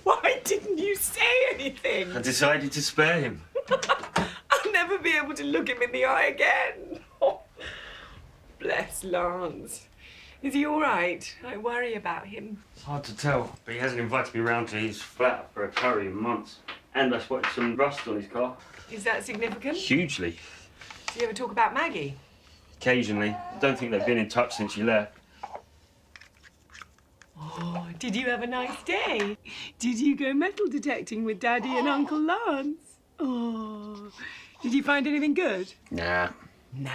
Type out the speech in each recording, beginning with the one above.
Why didn't you say anything? I decided to spare him. I'll never be able to look him in the eye again. Oh, bless Lance. Is he all right? I worry about him. It's hard to tell, but he hasn't invited me round to his flat for a curry in months. And I spotted some rust on his car. Is that significant? Hugely. Do you ever talk about Maggie? Occasionally. I don't think they've been in touch since she left. Oh, did you have a nice day? Did you go metal detecting with Daddy and Uncle Lance? Oh, did you find anything good? Nah. Nah.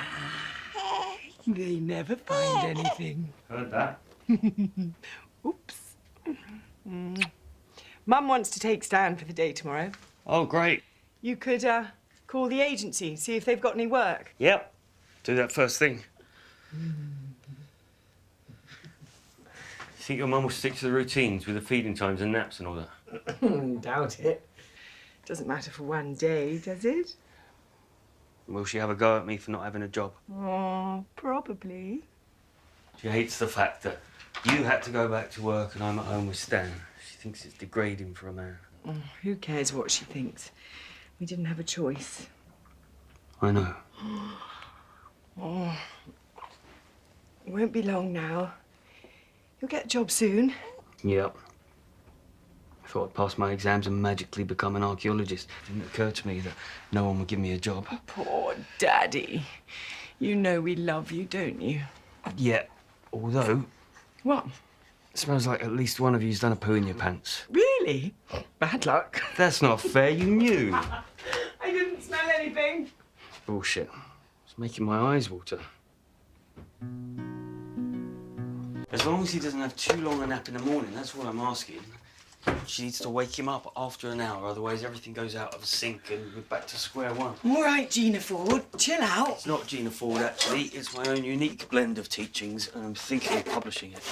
They never find anything. Heard that. Oops. Mum wants to take Stan for the day tomorrow. Oh, great. You could call the agency, see if they've got any work. Yep. Do that first thing. Think your mum will stick to the routines with the feeding times and naps and all that? Doubt it. Doesn't matter for one day, does it? Will she have a go at me for not having a job? Oh, probably. She hates the fact that you had to go back to work and I'm at home with Stan. She thinks it's degrading for a man. Oh, who cares what she thinks? We didn't have a choice. I know. Oh, it won't be long now. You'll get a job soon. Yep. I thought I'd pass my exams and magically become an archaeologist. It didn't occur to me that no one would give me a job. Poor Daddy. You know we love you, don't you? Yeah, although... What? It smells like at least one of you's done a poo in your pants. Really? Bad luck. That's not fair, you knew. I didn't smell anything. Bullshit. It's making my eyes water. As long as he doesn't have too long a nap in the morning, that's all I'm asking. She needs to wake him up after an hour, otherwise everything goes out of sync and we're back to square one. All right, Gina Ford, chill out. It's not Gina Ford, actually. It's my own unique blend of teachings, and I'm thinking of publishing it.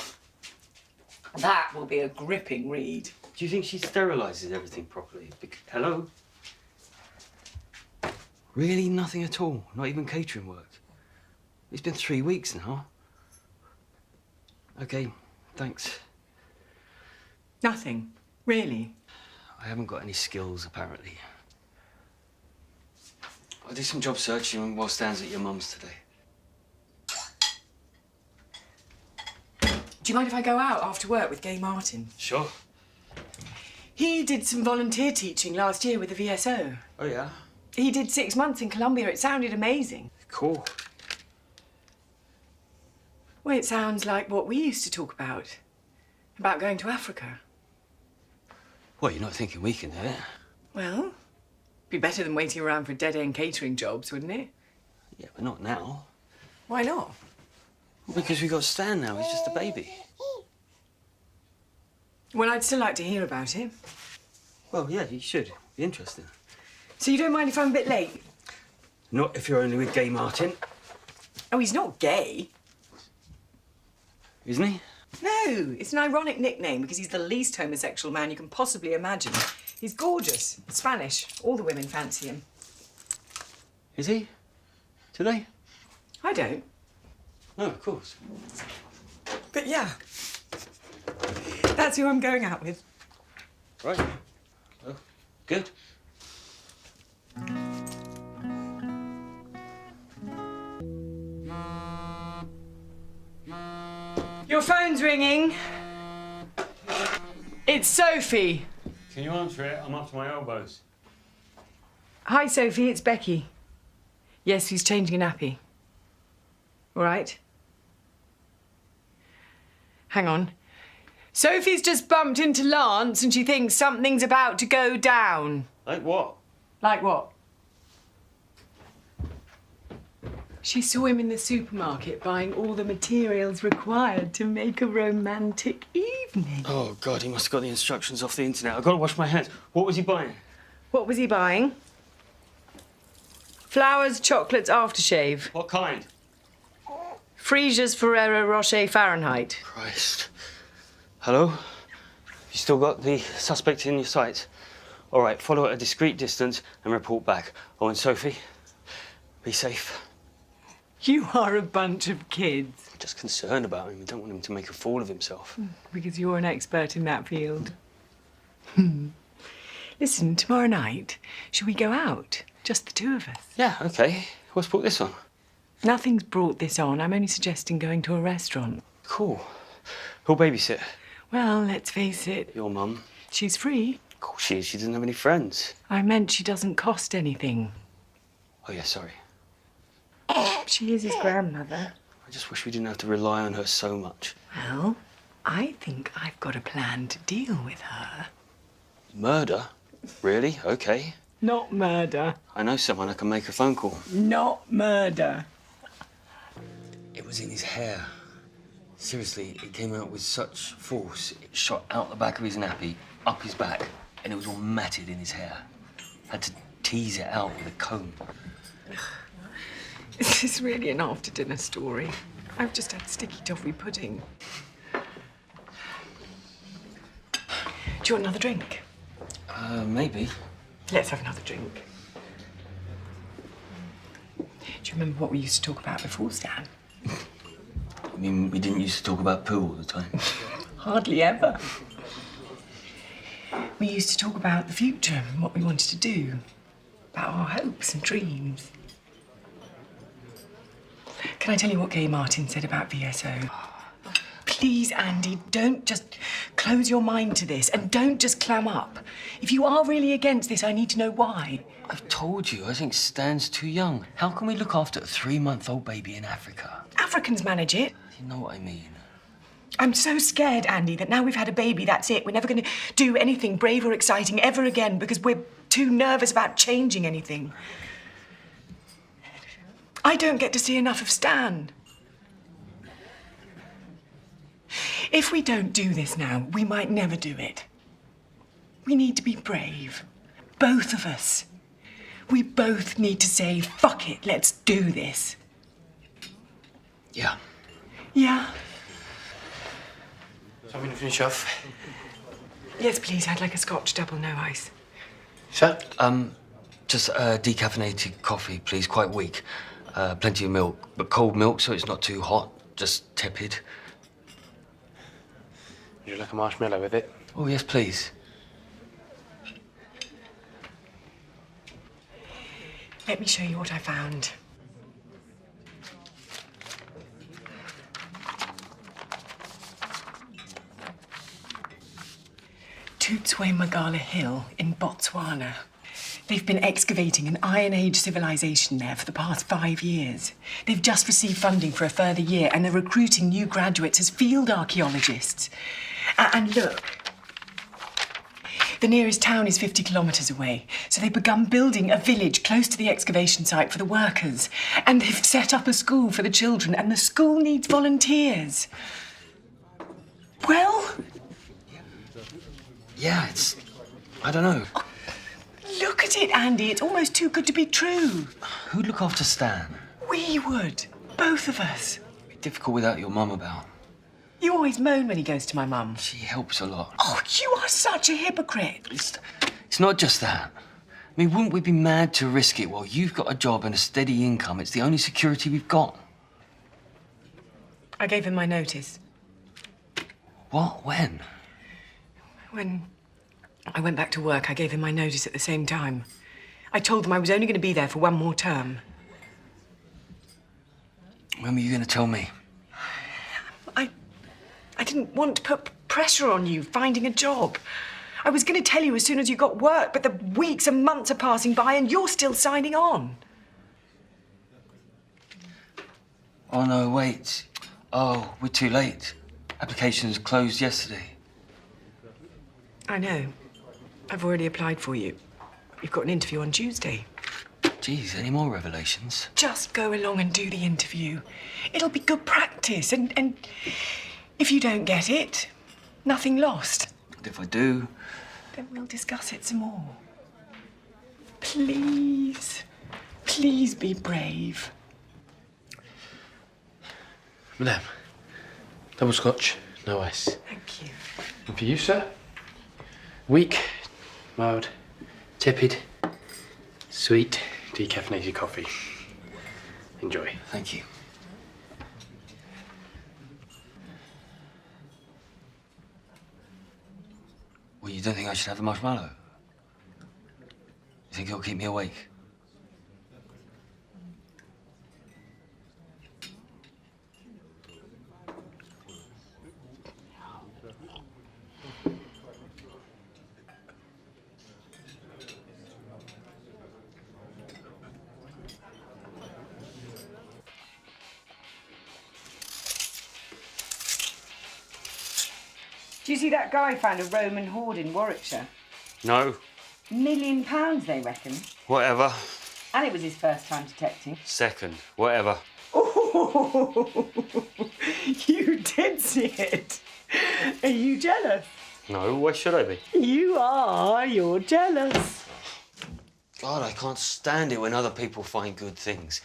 That will be a gripping read. Do you think she sterilises everything properly? Hello? Really nothing at all? Not even catering work? It's been 3 weeks now. OK, thanks. Nothing, really. I haven't got any skills, apparently. I'll do some job searching while Stan's at your mum's today. Do you mind if I go out after work with Gay Martin? Sure. He did some volunteer teaching last year with the VSO. Oh, yeah? He did 6 months in Colombia. It sounded amazing. Cool. Well, it sounds like what we used to talk about going to Africa. Well, you're not thinking we can do it? Well, be better than waiting around for dead-end catering jobs, wouldn't it? Yeah, but not now. Why not? Well, because we've got Stan now. He's just a baby. Well, I'd still like to hear about it. Well, yeah, you should. Be interesting. So you don't mind if I'm a bit late? Not if you're only with Gay Martin. Oh, he's not gay. Isn't he? No, it's an ironic nickname because he's the least homosexual man you can possibly imagine. He's gorgeous, Spanish. All the women fancy him. Is he? Do they? I don't. No, of course. But yeah, that's who I'm going out with. Right. Oh, good. Your phone's ringing. It's Sophie. Can you answer it? I'm up to my elbows. Hi, Sophie, it's Becky. Yes, he's changing a nappy. All right. Hang on. Sophie's just bumped into Lance and she thinks something's about to go down. Like what? Like what? She saw him in the supermarket buying all the materials required to make a romantic evening. Oh, God, he must have got the instructions off the internet. I've got to wash my hands. What was he buying? What was he buying? Flowers, chocolates, aftershave. What kind? Fresia's Ferrero Rocher Fahrenheit. Christ. Hello? You still got the suspect in your sights? All right, follow at a discreet distance and report back. Oh, and Sophie, be safe. You are a bunch of kids. just concerned about him. I don't want him to make a fool of himself. Because you're an expert in that field. Listen, tomorrow night, should we go out? Just the two of us. Yeah, okay. What's brought this on? Nothing's brought this on. I'm only suggesting going to a restaurant. Cool. Who'll babysit? Well, let's face it. Your mum. She's free. Of course she is. She doesn't have any friends. I meant she doesn't cost anything. Oh, yeah, sorry. She is his grandmother. I just wish we didn't have to rely on her so much. Well, I think I've got a plan to deal with her. Murder? Really? Okay. Not murder. I know someone. I can make a phone call. Not murder. It was in his hair. Seriously, it came out with such force. It shot out the back of his nappy, up his back, and it was all matted in his hair. Had to tease it out with a comb. This is really an after-dinner story. I've just had sticky toffee pudding. Do you want another drink? Maybe. Let's have another drink. Do you remember what we used to talk about before, Stan? I mean, we didn't used to talk about poo all the time. Hardly ever. We used to talk about the future and what we wanted to do. About our hopes and dreams. Can I tell you what Gay Martin said about VSO? Please, Andy, don't just close your mind to this and don't just clam up. If you are really against this, I need to know why. I've told you, I think Stan's too young. How can we look after a 3-month-old baby in Africa? Africans manage it. You know what I mean? I'm so scared, Andy, that now we've had a baby, that's it. We're never going to do anything brave or exciting ever again because we're too nervous about changing anything. I don't get to see enough of Stan. If we don't do this now, we might never do it. We need to be brave. Both of us. We both need to say, fuck it, let's do this. Yeah. Yeah? Something to finish off? Yes, please. I'd like a Scotch double, no ice. So? Just decaffeinated coffee, please. Quite weak. Plenty of milk, but cold milk so it's not too hot. Just tepid. Would you like a marshmallow with it? Oh, yes, please. Let me show you what I found. Tutswe Magala Hill in Botswana. They've been excavating an Iron Age civilization there for the past 5 years. They've just received funding for a further year and they're recruiting new graduates as field archaeologists. And look, the nearest town is 50 kilometres away, so they've begun building a village close to the excavation site for the workers. And they've set up a school for the children, and the school needs volunteers. Well? Yeah, I don't know. Oh, look at it, Andy. It's almost too good to be true. Who'd look after Stan? We would. Both of us. It'd be difficult without your mum about. You always moan when he goes to my mum. She helps a lot. Oh, you are such a hypocrite. It's not just that. I mean, wouldn't we be mad to risk it while you've got a job and a steady income? It's the only security we've got. I gave him my notice. What? When? When I went back to work, I gave him my notice at the same time. I told them I was only going to be there for one more term. When were you going to tell me? I didn't want to put pressure on you finding a job. I was going to tell you as soon as you got work, but the weeks and months are passing by and you're still signing on. Oh, no, wait. Oh, we're too late. Applications closed yesterday. I know. I've already applied for you. You've got an interview on Tuesday. Geez, any more revelations? Just go along and do the interview. It'll be good practice, and if you don't get it, nothing lost. And if I do? Then we'll discuss it some more. Please, please be brave. Madame, double Scotch, no ice. Thank you. And for you, sir? Weak, mild, tepid, sweet, decaffeinated coffee. Enjoy. Thank you. Well, you don't think I should have the marshmallow? You think it'll keep me awake? Do you see that guy found a Roman hoard in Warwickshire? No. £1 million, they reckon. Whatever. And it was his first time detecting. Second. Whatever. Oh, you did see it. Are you jealous? No, why should I be? You are. You're jealous. God, I can't stand it when other people find good things.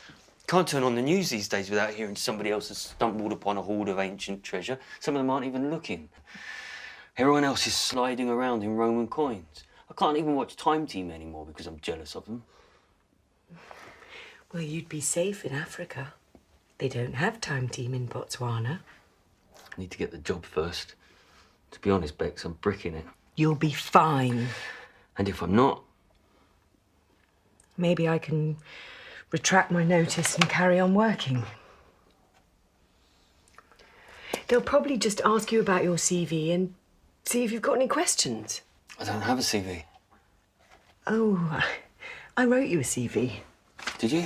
Can't turn on the news these days without hearing somebody else has stumbled upon a hoard of ancient treasure. Some of them aren't even looking. Everyone else is sliding around in Roman coins. I can't even watch Time Team anymore because I'm jealous of them. Well, you'd be safe in Africa. They don't have Time Team in Botswana. I need to get the job first. To be honest, Bex, I'm bricking it. You'll be fine. And if I'm not? Maybe I can retract my notice and carry on working. They'll probably just ask you about your CV and see if you've got any questions. I don't have a CV. Oh, I wrote you a CV. Did you?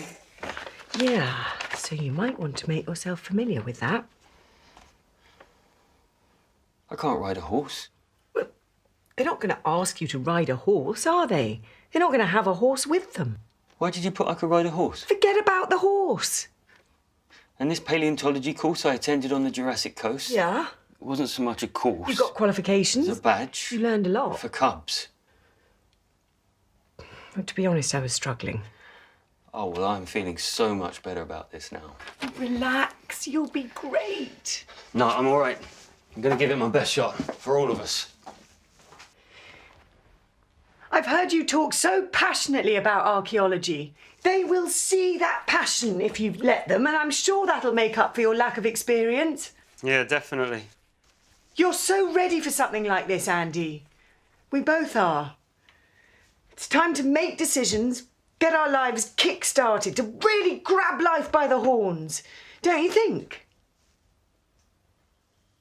Yeah, so you might want to make yourself familiar with that. I can't ride a horse. Well, they're not going to ask you to ride a horse, are they? They're not going to have a horse with them. Why did you put I could ride a horse? Forget about the horse. And this paleontology course I attended on the Jurassic Coast? Yeah? It wasn't so much a course. You got qualifications. It was a badge. You learned a lot. For cubs. Well, to be honest, I was struggling. Oh, well, I'm feeling so much better about this now. Relax, you'll be great. No, I'm all right. I'm going to give it my best shot for all of us. I've heard you talk so passionately about archaeology. They will see that passion if you let them, and I'm sure that'll make up for your lack of experience. Yeah, definitely. You're so ready for something like this, Andy. We both are. It's time to make decisions, get our lives kick-started, to really grab life by the horns. Don't you think?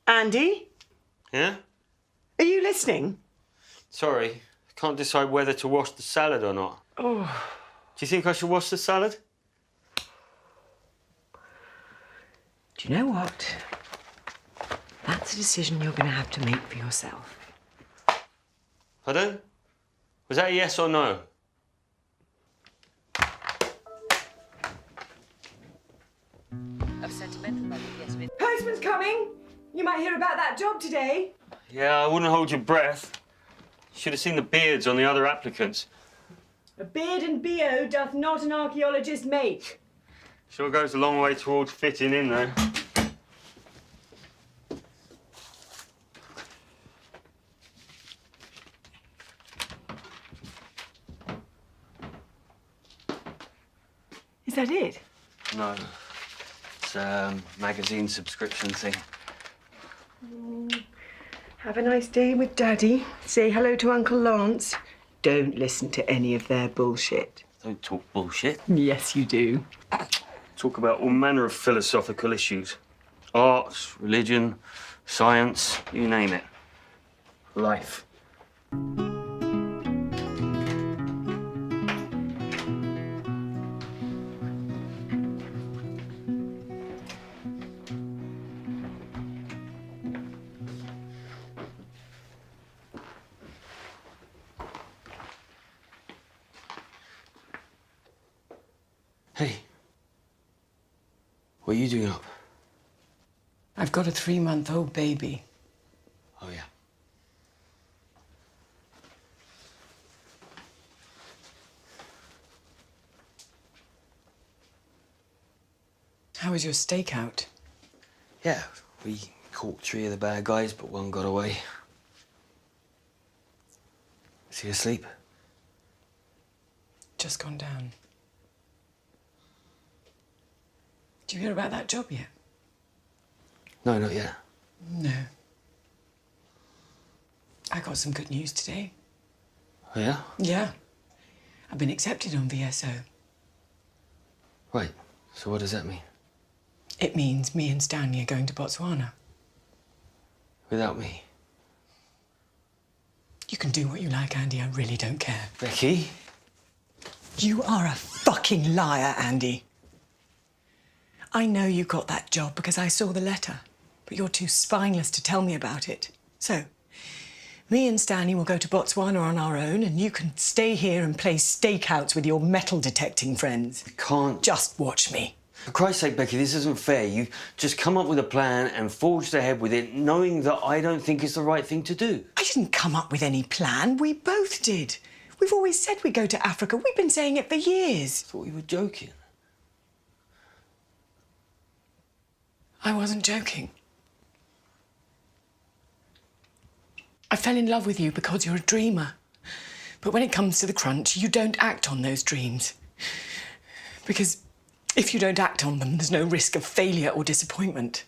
Andy? Yeah? Are you listening? Sorry, I can't decide whether to wash the salad or not. Oh. Do you think I should wash the salad? Do you know what? That's a decision you're going to have to make for yourself. Pardon? Was that a yes or no? Postman's coming. You might hear about that job today. Yeah, I wouldn't hold your breath. Should have seen the beards on the other applicants. A beard and BO doth not an archaeologist make. Sure goes a long way towards fitting in, though. Is that it? No. It's a magazine subscription thing. Have a nice day with Daddy. Say hello to Uncle Lance. Don't listen to any of their bullshit. Don't talk bullshit. Yes, you do. Talk about all manner of philosophical issues. Arts, religion, science, you name it. Life. Hey. What are you doing up? I've got a 3-month-old baby. Oh, yeah. How was your stakeout? Yeah, we caught 3 of the bad guys, but 1 got away. Is he asleep? Just gone down. Did you hear about that job yet? No, not yet. No. I got some good news today. Oh, yeah? Yeah. I've been accepted on VSO. Right. So what does that mean? It means me and Stanley are going to Botswana. Without me? You can do what you like, Andy. I really don't care. Becky? You are a fucking liar, Andy. I know you got that job because I saw the letter, but you're too spineless to tell me about it. So, me and Stanley will go to Botswana on our own, and you can stay here and play stakeouts with your metal detecting friends. I can't. Just watch me. For Christ's sake, Becky, this isn't fair. You've just come up with a plan and forged ahead with it, knowing that I don't think it's the right thing to do. I didn't come up with any plan. We both did. We've always said we'd go to Africa. We've been saying it for years. I thought you were joking. I wasn't joking. I fell in love with you because you're a dreamer. But when it comes to the crunch, you don't act on those dreams. Because if you don't act on them, there's no risk of failure or disappointment.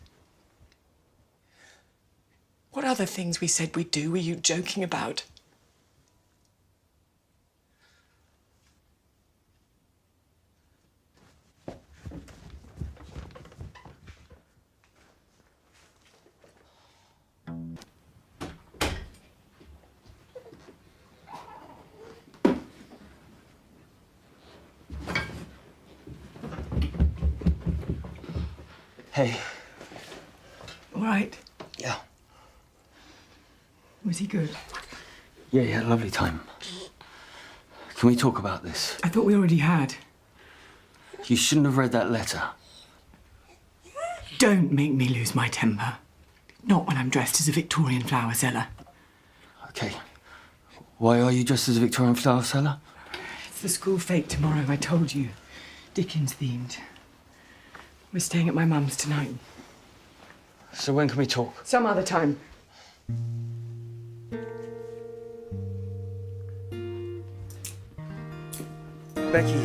What other things we said we'd do were you joking about? Hey. All right. Yeah. Was he good? Yeah, you had a lovely time. Can we talk about this? I thought we already had. You shouldn't have read that letter. Don't make me lose my temper. Not when I'm dressed as a Victorian flower seller. Okay. Why are you dressed as a Victorian flower seller? It's the school fete tomorrow, I told you. Dickens themed. We're staying at my mum's tonight. So when can we talk? Some other time. Becky,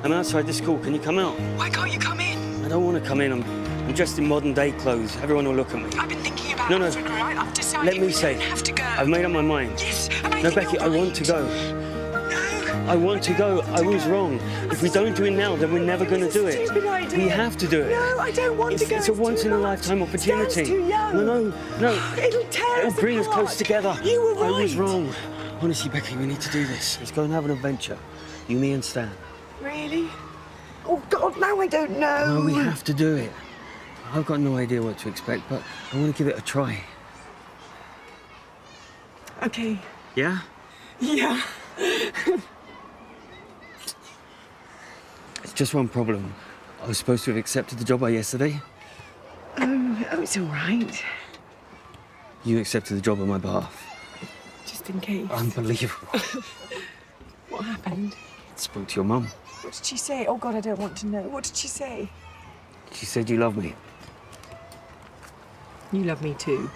I'm outside the school. Can you come out? Why can't you come in? I don't want to come in. I'm dressed in modern day clothes. Everyone will look at me. I've been thinking about No. Africa, right? I've decided Let me we say, don't have to go. I've made up my mind. Yes, and I No, think Becky, you're I want to right. go. No. I want to go. I was wrong. If we don't do it now, then we're never going to do it. Stupid idea. We have to do it. No, I don't want to go. It's a once-in-a-lifetime opportunity. Stan's too young. No. It'll tear us It'll bring us apart. close together. You were right. I was wrong. Honestly, Becky, we need to do this. Let's go and have an adventure. You, me, and Stan. Really? Oh, God, now I don't know. No, we have to do it. I've got no idea what to expect, but I want to give it a try. Okay. Yeah? Yeah. It's just one problem. I was supposed to have accepted the job by yesterday. Oh, it's all right. You accepted the job on my behalf. Just in case. Unbelievable. What happened? I spoke to your mum. What did she say? Oh, God, I don't want to know. What did she say? She said you love me. You love me too.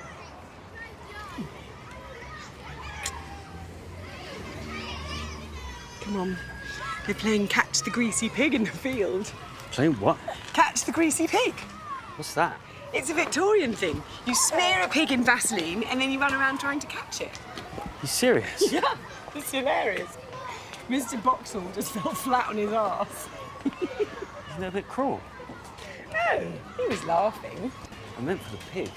Come on. They're playing Catch the Greasy Pig in the field. Playing what? Catch the Greasy Pig. What's that? It's a Victorian thing. You smear a pig in Vaseline and then you run around trying to catch it. You serious? Yeah, it's hilarious. Mr. Boxall just fell flat on his arse. Isn't that a bit cruel? No, he was laughing. I meant for the pig.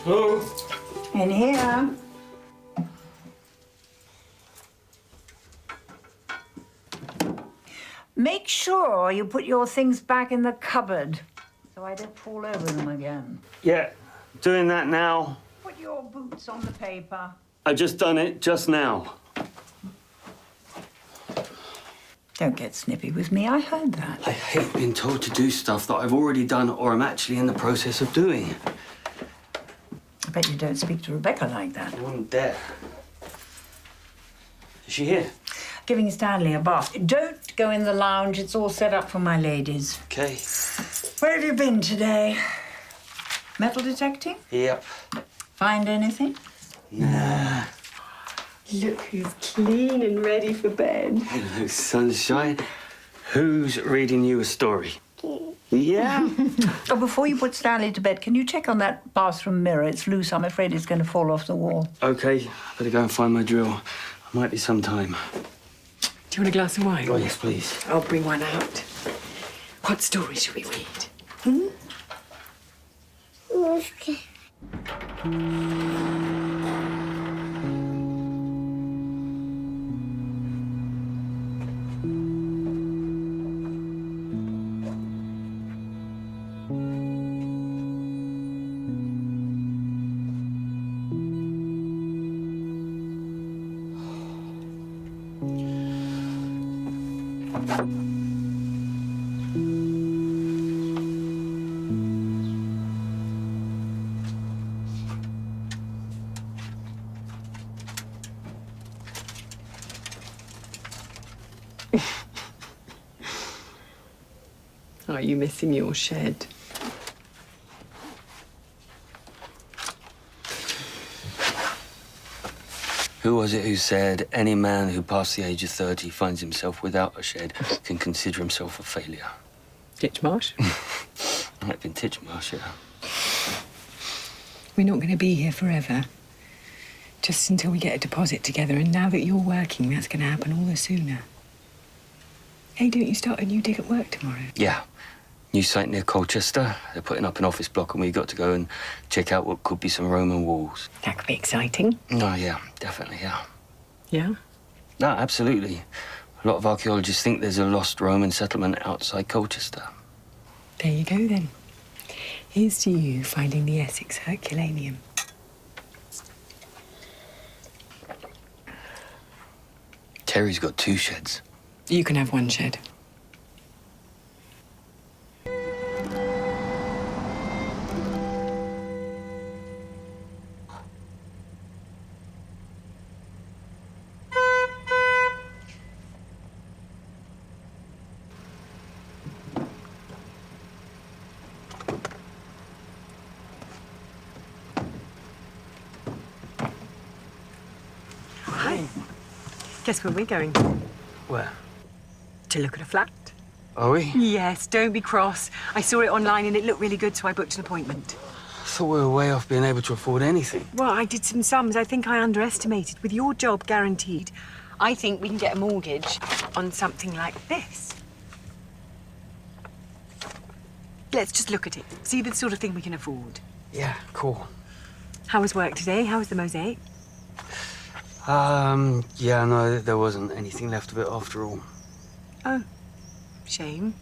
Hello? In here. Make sure you put your things back in the cupboard so I don't fall over them again. Yeah, doing that now. Put your boots on the paper. I just done it just now. Don't get snippy with me, I heard that. I hate being told to do stuff that I've already done or I'm actually in the process of doing. I bet you don't speak to Rebecca like that. I wouldn't dare. Is she here? Giving Stanley a bath. Don't go in the lounge, it's all set up for my ladies. Okay. Where have you been today? Metal detecting? Yep. Find anything? Nah. Look who's clean and ready for bed. Hello, sunshine. Who's reading you a story? Yeah. Oh, before you put Stanley to bed, can you check on that bathroom mirror? It's loose. I'm afraid it's going to fall off the wall. Okay, better go and find my drill. Might be some time. Do you want a glass of wine? Oh, yes, please. I'll bring one out. What story should we read? Okay. Are you missing your shed? Who was it who said any man who past the age of 30 finds himself without a shed can consider himself a failure? Titchmarsh? Might have been Titchmarsh, yeah. We're not going to be here forever. Just until we get a deposit together, and now that you're working, that's going to happen all the sooner. Hey, don't you start a new dig at work tomorrow? Yeah. New site near Colchester. They're putting up an office block and we got to go and check out what could be some Roman walls. That could be exciting. Oh, yeah, definitely, yeah. Yeah? No, absolutely. A lot of archaeologists think there's a lost Roman settlement outside Colchester. There you go, then. Here's to you finding the Essex Herculaneum. Terry's got 2 sheds. You can have one shed. Hi. Guess where we're going? Where? To look at a flat. Are we? Yes, don't be cross. I saw it online and it looked really good, so I booked an appointment. I thought we were way off being able to afford anything. Well, I did some sums. I think I underestimated. With your job guaranteed, I think we can get a mortgage on something like this. Let's just look at it. See the sort of thing we can afford. Yeah, cool. How was work today? How was the mosaic? Yeah, no, there wasn't anything left of it after all. Oh, shame.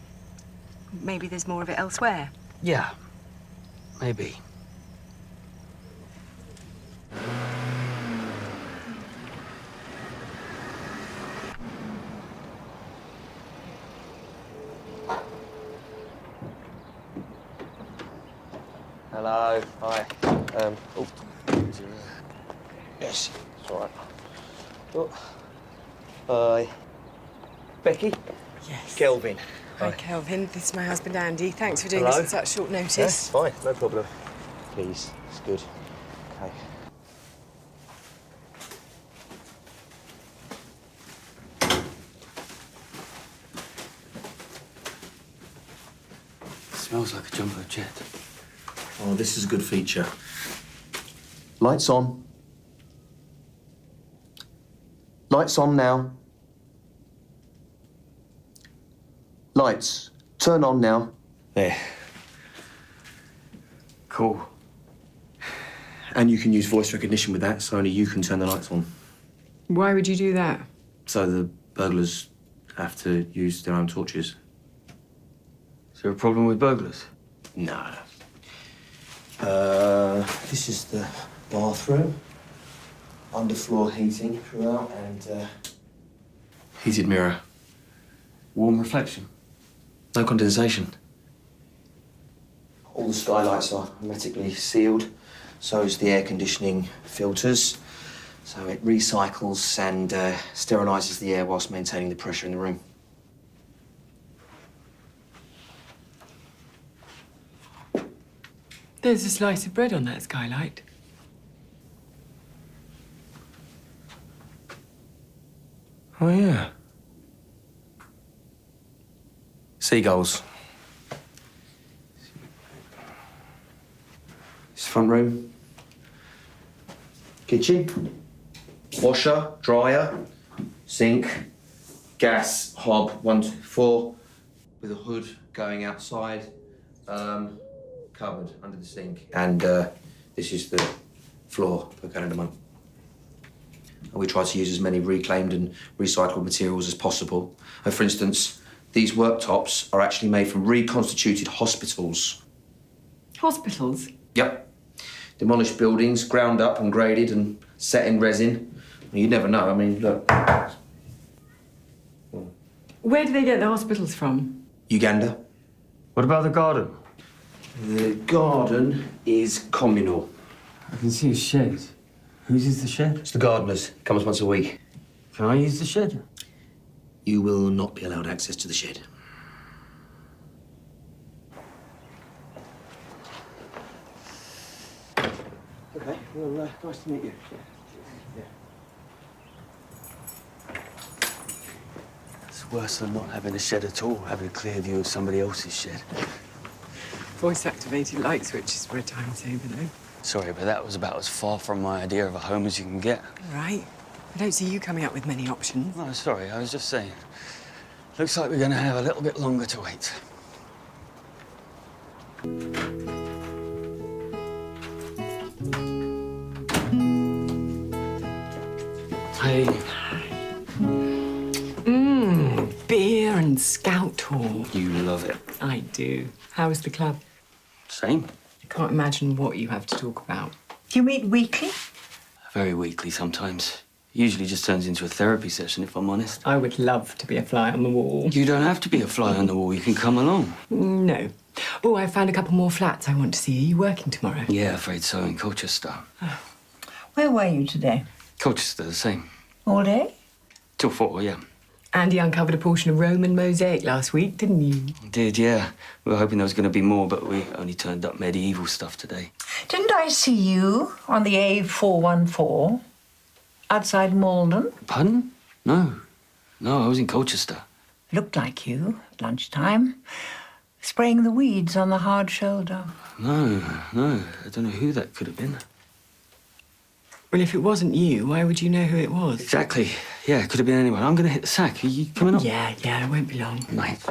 Maybe there's more of it elsewhere. Yeah, maybe. Hello, hi. Oh, yes, it's all right. Oh, hi. Becky? Yes. Kelvin. Hi, Kelvin. This is my husband, Andy. Thanks for doing Hello. this at such short notice. Yes, fine, no problem. Please, it's good. Okay. Smells like a jumbo jet. Oh, this is a good feature. Lights on. Lights on now. Lights, turn on now. There. Cool. And you can use voice recognition with that, so only you can turn the lights on. Why would you do that? So the burglars have to use their own torches. Is there a problem with burglars? No. This is the bathroom. Underfloor heating throughout and heated mirror. Warm reflection. No condensation. All the skylights are hermetically sealed, so is the air conditioning filters. So it recycles and sterilises the air whilst maintaining the pressure in the room. There's a slice of bread on that skylight. Oh, yeah. Seagulls. This front room. Kitchen. Washer, dryer, sink, gas hob 1 to 4 with a hood going outside. Cupboard under the sink. And this is the floor per calendar month. And we try to use as many reclaimed and recycled materials as possible. For instance, these worktops are actually made from reconstituted hospitals. Hospitals? Yep. Demolished buildings, ground up and graded and set in resin. You never know. I mean, look. Where do they get the hospitals from? Uganda. What about the garden? The garden is communal. I can see a shed. Whose is the shed? It's the gardener's. Comes once a week. Can I use the shed? You will not be allowed access to the shed. Okay, well, nice to meet you. It's worse than not having a shed at all, having a clear view of somebody else's shed. Voice-activated light switches for a time saver, though. Sorry, but that was about as far from my idea of a home as you can get. All right. I don't see you coming up with many options. No, sorry, I was just saying. Looks like we're going to have a little bit longer to wait. Hey. Beer and scout hall. You love it. I do. How is the club? Same. I can't imagine what you have to talk about. Do you meet weekly? Very weakly sometimes. Usually just turns into a therapy session, if I'm honest. I would love to be a fly on the wall. You don't have to be a fly on the wall. You can come along. No. Oh, I found a couple more flats I want to see. Are you working tomorrow? Yeah, afraid so, in Colchester. Where were you today? Colchester, the same. All day? Till 4, yeah. Andy uncovered a portion of Roman mosaic last week, didn't you? Did, yeah. We were hoping there was going to be more, but we only turned up medieval stuff today. Didn't I see you on the A414 outside Malden? Pardon? No. No, I was in Colchester. Looked like you at lunchtime, spraying the weeds on the hard shoulder. No. I don't know who that could have been. Well, if it wasn't you, why would you know who it was? Exactly. Yeah, it could have been anyone. I'm going to hit the sack. Are you coming up? Yeah, it won't be long. Night.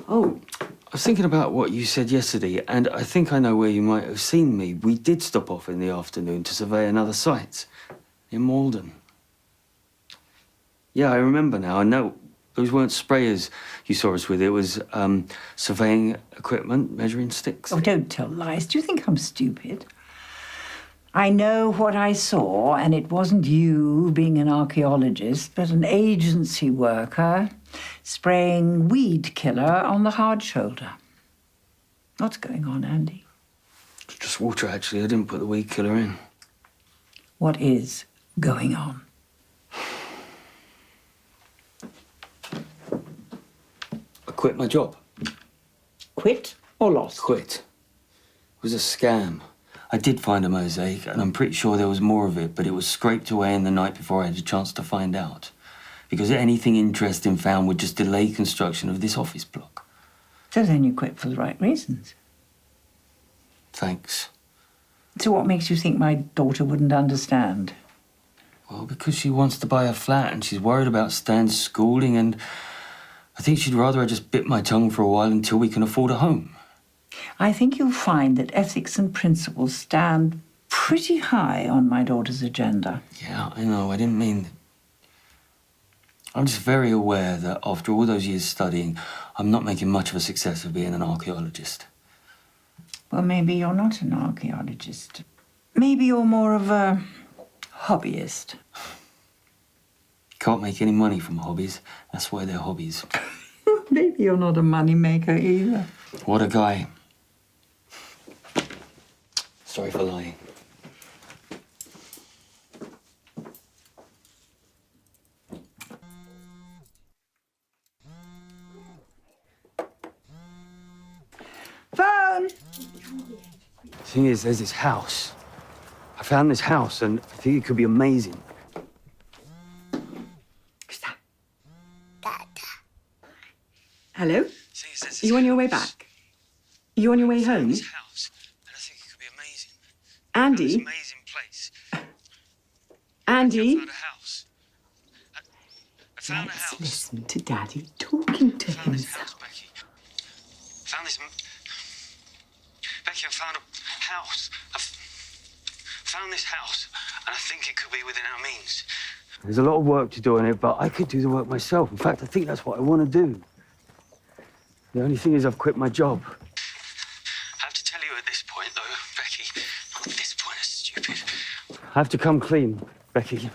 Oh, I was thinking about what you said yesterday, and I think I know where you might have seen me. We did stop off in the afternoon to survey another site in Malden. Yeah, I remember now. I know those weren't sprayers you saw us with. It was surveying equipment, measuring sticks. Oh, don't tell lies. Do you think I'm stupid? I know what I saw, and it wasn't you being an archaeologist, but an agency worker spraying weed killer on the hard shoulder. What's going on, Andy? It's just water, actually. I didn't put the weed killer in. What is going on? I quit my job. Quit or lost? Quit. It was a scam. I did find a mosaic, and I'm pretty sure there was more of it, but it was scraped away in the night before I had a chance to find out. Because anything interesting found would just delay construction of this office block. So then you quit for the right reasons. Thanks. So what makes you think my daughter wouldn't understand? Well, because she wants to buy a flat and she's worried about Stan's schooling, and I think she'd rather I just bit my tongue for a while until we can afford a home. I think you'll find that ethics and principles stand pretty high on my daughter's agenda. Yeah, I know. I didn't mean... I'm just very aware that after all those years studying, I'm not making much of a success of being an archaeologist. Well, maybe you're not an archaeologist. Maybe you're more of a hobbyist. Can't make any money from hobbies. That's why they're hobbies. Maybe you're not a moneymaker either. What a guy. Sorry for lying. Phone! Thing is, there's this house. I found this house and I think it could be amazing. Hello? Are you on your way back? Are you on your way home? This house, and I think it could be amazing. Andy? It's an amazing place. Andy? I found a house. I found a Let's house. listen to Daddy talking to I found this himself. house, Becky. Found this. Becky, I found a house. Found this house, and I think it could be within our means. There's a lot of work to do on it, but I could do the work myself. In fact, I think that's what I want to do. The only thing is I've quit my job. I have to tell you at this point, though, Becky, not at this point, it's stupid. I have to come clean, Becky.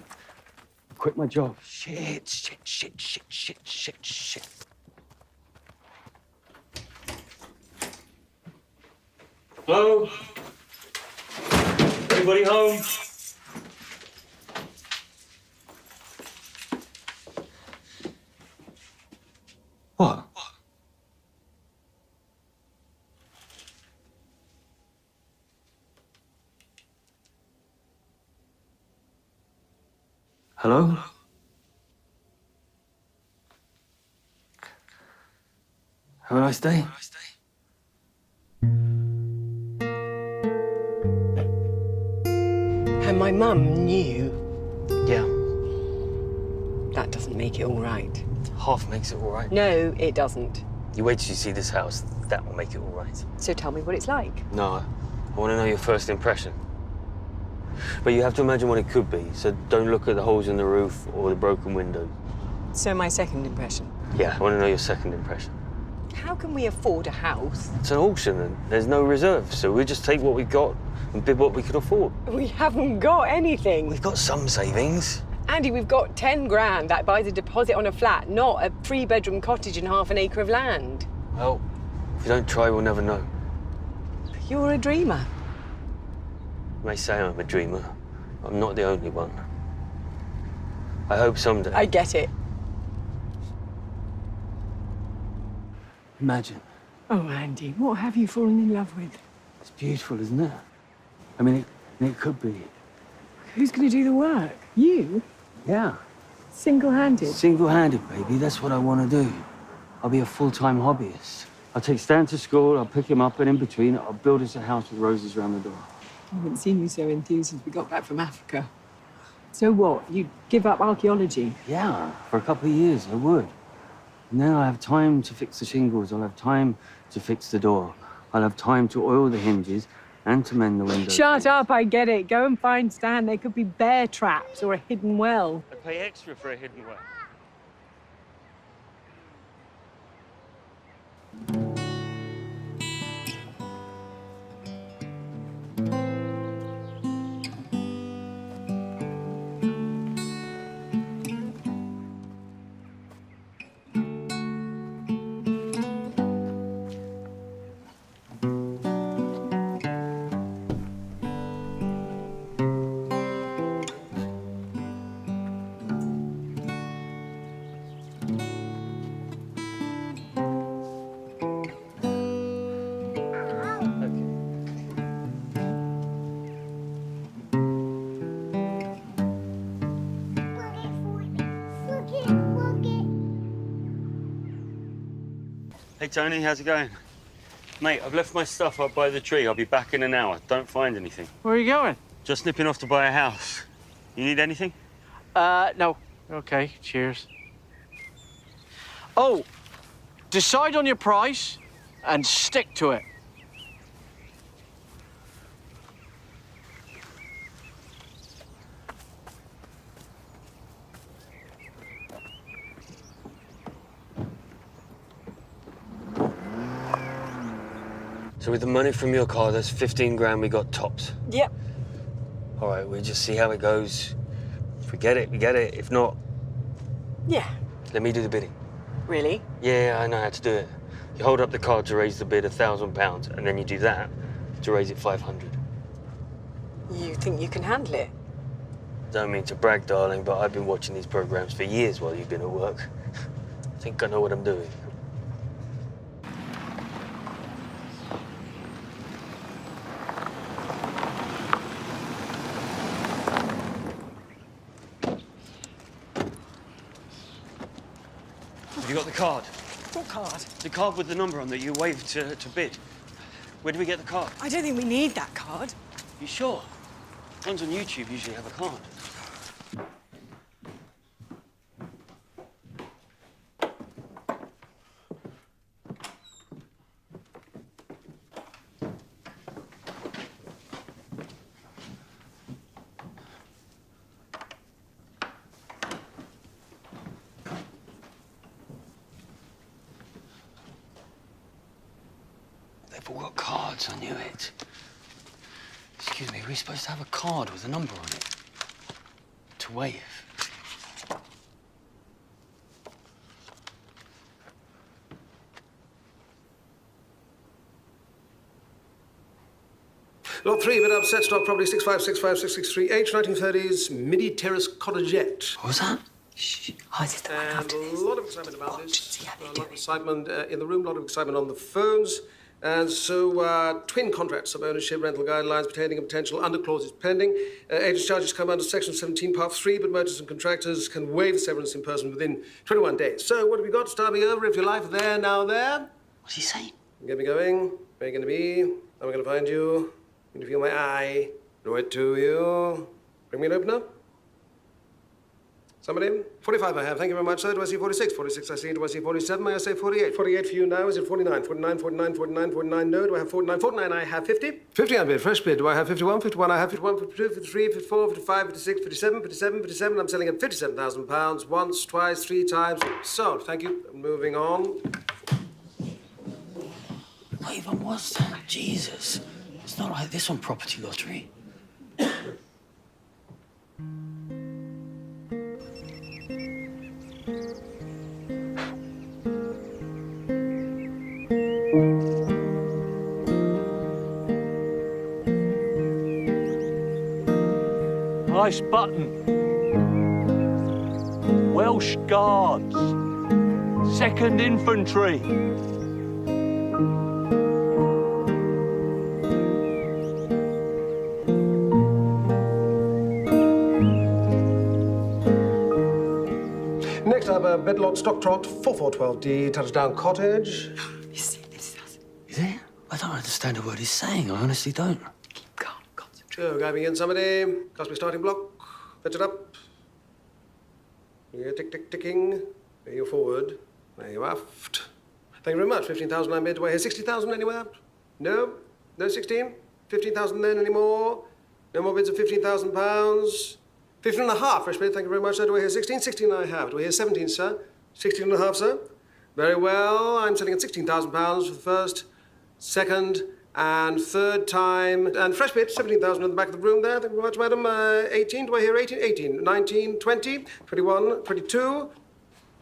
I quit my job. Shit. Hello? Anybody home? What? Hello? Have a nice day. And my mum knew. Yeah, That doesn't make it all right. half makes it all right. No, it doesn't. You wait till you see this house. That will make it all right. So tell me what it's like. No, I want to know your first impression. But you have to imagine what it could be, so don't look at the holes in the roof or the broken windows. So my second impression. Yeah, I want to know your second impression. How can we afford a house? It's an auction and there's no reserve, so we just take what we got and bid what we can afford. We haven't got anything. We've got some savings. Andy, we've got 10 grand that buys a deposit on a flat, not a 3-bedroom cottage and half an acre of land. Well, if you don't try, we'll never know. You're a dreamer. You may say I'm a dreamer. I'm not the only one. I hope someday. I get it. Imagine. Oh, Andy, what have you fallen in love with? It's beautiful, isn't it? I mean, it could be. Who's going to do the work? You? Yeah. Single-handed? Single-handed, baby. That's what I want to do. I'll be a full-time hobbyist. I'll take Stan to school, I'll pick him up, and in between, I'll build us a house with roses around the door. I haven't seen you so enthused since we got back from Africa. So what? You'd give up archaeology? Yeah, for a couple of years, I would. And then I'll have time to fix the shingles, I'll have time to fix the door. I'll have time to oil the hinges and to mend the windows. Shut up, I get it. Go and find Stan. There could be bear traps or a hidden well. I'd pay extra for a hidden well. Hey, Tony, how's it going? Mate, I've left my stuff up by the tree. I'll be back in an hour. Don't find anything. Where are you going? Just nipping off to buy a house. You need anything? No. Okay, cheers. Oh, decide on your price and stick to it. So with the money from your car, that's 15 grand we got tops. Yep. All right, we'll just see how it goes. If we get it, we get it. If not, Yeah. let me do the bidding. Really? Yeah, I know how to do it. You hold up the card to raise the bid £1,000, and then you do that to raise it 500. You think you can handle it? Don't mean to brag, darling, but I've been watching these programs for years while you've been at work. I think I know what I'm doing. Have you got the card? What card? The card with the number on that you waved to bid. Where do we get the card? I don't think we need that card. You sure? Ones on YouTube usually have a card. They've all got cards, I knew it. Excuse me, are we supposed to have a card with a number on it? To wave? Lot 3, bid up, set stock, property 6565663H, 1930s, midi terrace cottagette. What was that? Shh. Oh, is it the one And after a this? lot of excitement about Watch, this. see how they A lot do of it. excitement in the room, a lot of excitement on the phones. And so, twin contracts of ownership, rental guidelines pertaining and potential underclauses pending. Agents' charges come under Section 17, Part 3, but merchants and contractors can waive severance in person within 21 days. So, what have we got? Start me over, if you like. There, now, there. What's he saying? Get me going. Where are you going to be? How am I going to find you? Going to feel my eye. Draw it to you. Bring me an opener. Somebody? 45 I have. Thank you very much, sir. Do I see 46? 46 I see. Do I see 47? May I say 48? 48 for you now. Is it 49? 49, 49, 49, 49. No. Do I have 49? 49 I have 50. 50 I bid. Fresh bid. Do I have 51? 51 I have 51. 52, 53, 54, 55, 56, 57, 57, 57. I'm selling at £57,000. Once, twice, 3 times. Sold. Thank you. Moving on. What even was that? Jesus. It's not like this on Property Lottery. Nice button. Welsh Guards. 2nd Infantry. Next up, Bedlot Stock Trot 4412D, Touchdown Cottage. You see, this is us. Is it? I don't understand a word he's saying. I honestly don't. Keep calm, concentrate. So, guy begin somebody. Cost me starting block. Fetch it up. Yeah, tick, tick, ticking. There you forward. There you aft. Thank you very much. 15,000 I bid. Do I hear 60,000 anywhere? No? No 16? 15,000 then anymore? No more bids of £15,000? 15 and a half, fresh bid. Thank you very much, sir. Do I hear 16? 16 I have. Do I hear 17, sir? 16 and a half, sir? Very well. I'm selling at £16,000 for the first, second, and third time. And fresh bid, 17,000 in the back of the room there. Thank you very much, madam. 18. Do I hear 18? 18. 19, 20, 21, 22,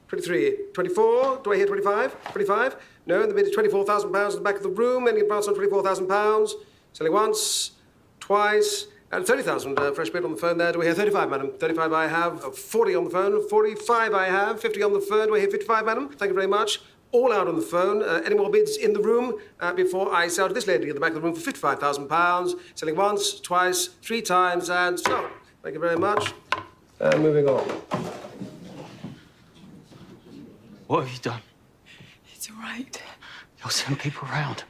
23, 24. Do I hear 25? 25? No, the bid is £24,000 in the back of the room. Any advance on £24,000? Selling once, twice, and 30,000. Fresh bid on the phone there. Do we hear 35, madam? 35 I have. 40 on the phone. 45 I have. 50 on the phone. Do I hear 55, madam? Thank you very much. All out on the phone. Any more bids in the room before I sell to this lady at the back of the room for £55,000? Selling once, twice, 3 times, and so on. Thank you very much. Moving on. What have you done? It's all right. You'll send people around.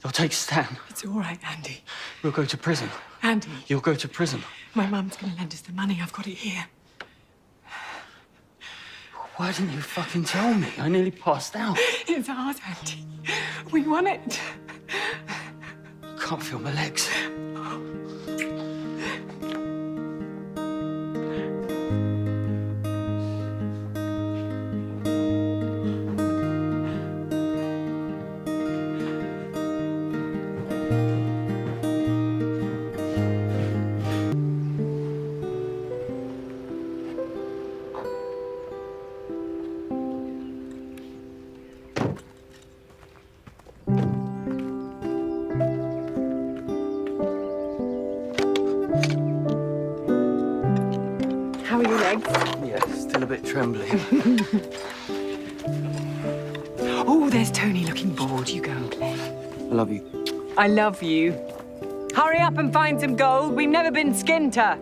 You'll take Stan. It's all right, Andy. We'll go to prison. Andy, You'll go to prison. my mum's going to lend us the money. I've got it here. Why didn't you fucking tell me? I nearly passed out. It's ours, Andy. We won it. Can't feel my legs. legs? Yeah, still a bit trembling. Oh, there's Tony looking bored. You go and play. I love you. I love you. Hurry up and find some gold. We've never been skinter.